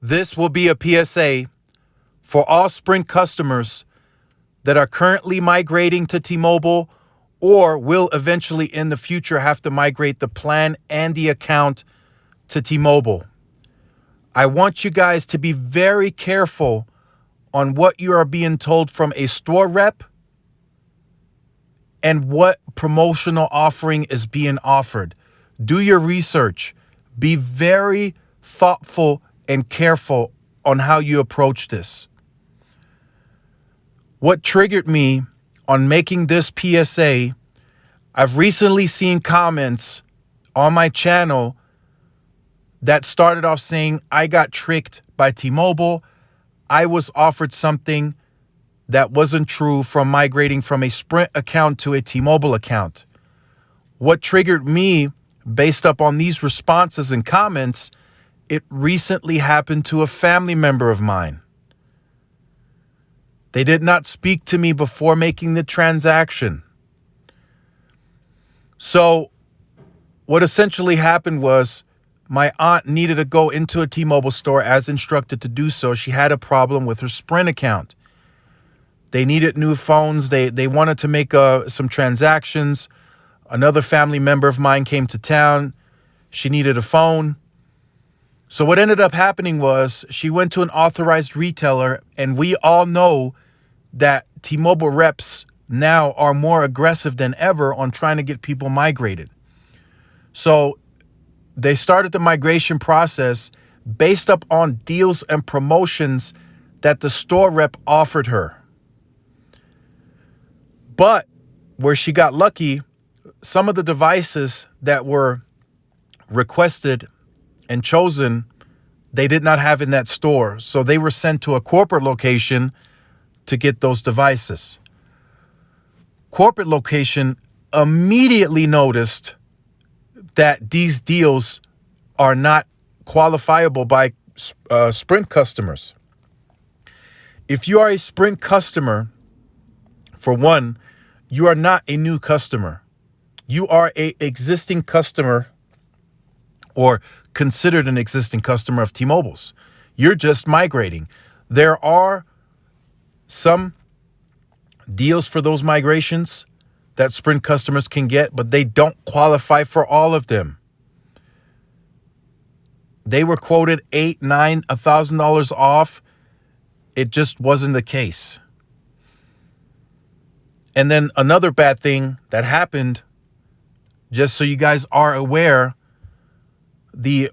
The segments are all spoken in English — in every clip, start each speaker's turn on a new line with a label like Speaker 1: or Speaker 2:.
Speaker 1: This will be a PSA for all Sprint customers that are currently migrating to T-Mobile or will eventually in the future have to migrate the plan and the account to T-Mobile. I want you guys to be very careful on what you are being told from a store rep and what promotional offering is being offered. Do your research. Be very thoughtful and careful on how you approach this. What triggered me on making this PSA, I've recently seen comments on my channel that started off saying, I got tricked by T-Mobile. I was offered something that wasn't true from migrating from a Sprint account to a T-Mobile account. What triggered me based up on these responses and comments, it recently happened to a family member of mine. They did not speak to me before making the transaction. So what essentially happened was my aunt needed to go into a T-Mobile store as instructed to do so. She had a problem with her Sprint account. They needed new phones. They wanted to make some transactions. Another family member of mine came to town. She needed a phone. So what ended up happening was she went to an authorized retailer, and we all know that T-Mobile reps now are more aggressive than ever on trying to get people migrated. So they started the migration process based up on deals and promotions that the store rep offered her. But where she got lucky, some of the devices that were requested and chosen, they did not have in that store. So they were sent to a corporate location to get those devices. Corporate location immediately noticed that these deals are not qualifiable by Sprint customers. If you are a Sprint customer, for one, you are not a new customer. You are an existing customer or considered an existing customer of T-Mobile's. You're just migrating. There are some deals for those migrations that Sprint customers can get, but they don't qualify for all of them. They were quoted $8, $9, $1,000 off. It just wasn't the case. And then another bad thing that happened, just so you guys are aware, the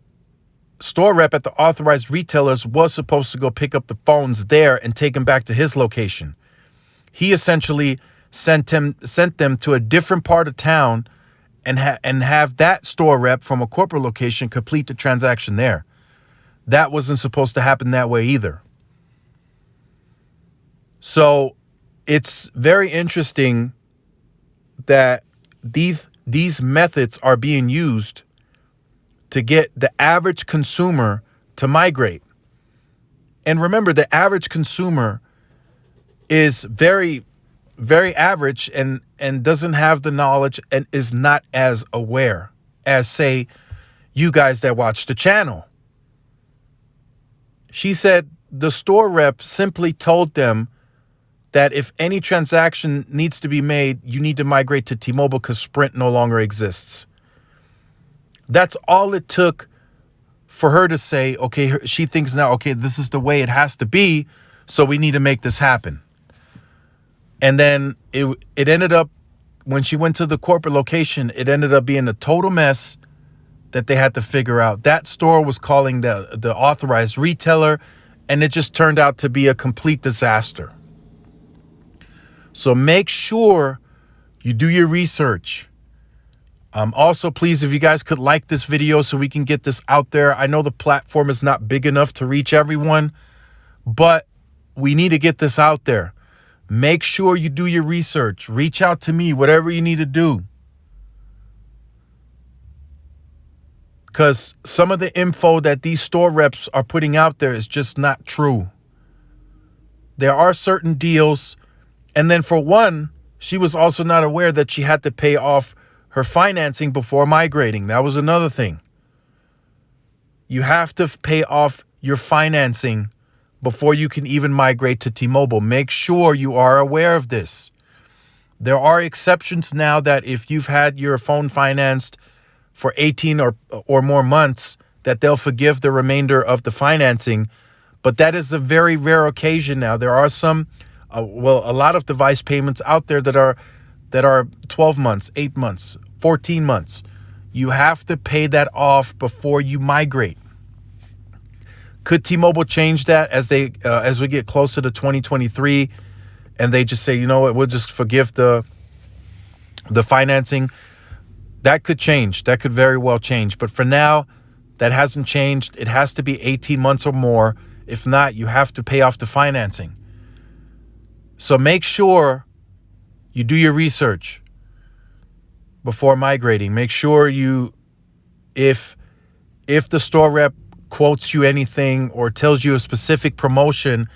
Speaker 1: store rep at the authorized retailers was supposed to go pick up the phones there and take them back to his location. He essentially sent them to a different part of town and have that store rep from a corporate location complete the transaction there. That wasn't supposed to happen that way either. So it's very interesting that these methods are being used to get the average consumer to migrate. And remember, the average consumer is very, very average and doesn't have the knowledge and is not as aware as, say, you guys that watch the channel. She said the store rep simply told them that if any transaction needs to be made, you need to migrate to T-Mobile because Sprint no longer exists. That's all it took for her to say, okay, she thinks now, okay, this is the way it has to be, so we need to make this happen. And then it ended up, when she went to the corporate location, it ended up being a total mess that they had to figure out. That store was calling the authorized retailer, and it just turned out to be a complete disaster. So make sure you do your research. Also, please, if you guys could like this video so we can get this out there. I know the platform is not big enough to reach everyone, but we need to get this out there. Make sure you do your research. Reach out to me, whatever you need to do. Because some of the info that these store reps are putting out there is just not true. There are certain deals. And then for one, she was also not aware that she had to pay off her financing before migrating. That was another thing. You have to pay off your financing before you can even migrate to T-Mobile. Make sure you are aware of this. There are exceptions now that if you've had your phone financed for 18 or more months, that they'll forgive the remainder of the financing. But that is a very rare occasion now. There are some, a lot of device payments out there that are 12 months, 8 months, 14 months. You have to pay that off before you migrate. Could T-Mobile change that as we get closer to 2023, and they just say, you know what, we'll just forgive the financing? That could change. That could very well change. But for now, that hasn't changed. It has to be 18 months or more. If not, you have to pay off the financing. So make sure you do your research before migrating. Make sure if the store rep quotes you anything or tells you a specific promotion,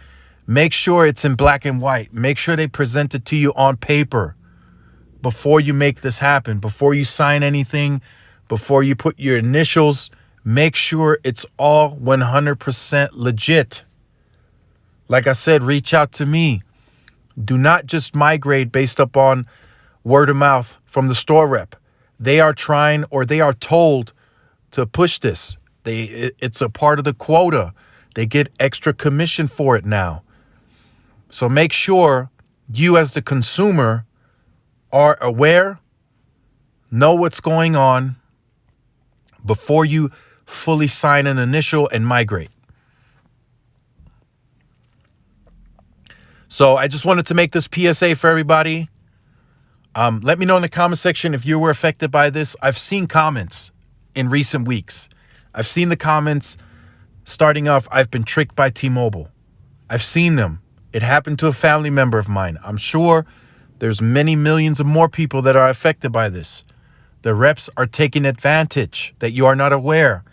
Speaker 1: make sure it's in black and white. Make sure they present it to you on paper before you make this happen. Before you sign anything, before you put your initials, make sure it's all 100% legit. Like I said, reach out to me. Do not just migrate based upon word of mouth from the store rep. They are trying, or they are told to push this. It's a part of the quota. They get extra commission for it now. So make sure you as the consumer are aware, know what's going on before you fully sign an initial and migrate. So I just wanted to make this PSA for everybody. Let me know in the comment section if you were affected by this. I've seen comments in recent weeks. I've seen the comments starting off, I've been tricked by T-Mobile. I've seen them. It happened to a family member of mine. I'm sure there's many millions of more people that are affected by this. The reps are taking advantage that you are not aware.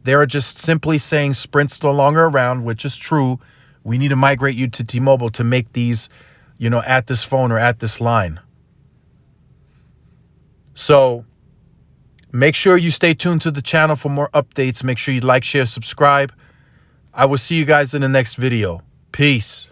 Speaker 1: They are just simply saying Sprint's no longer around, which is true. We need to migrate you to T-Mobile to make these, at this phone or at this line. So make sure you stay tuned to the channel for more updates. Make sure you like, share, subscribe. I will see you guys in the next video. Peace.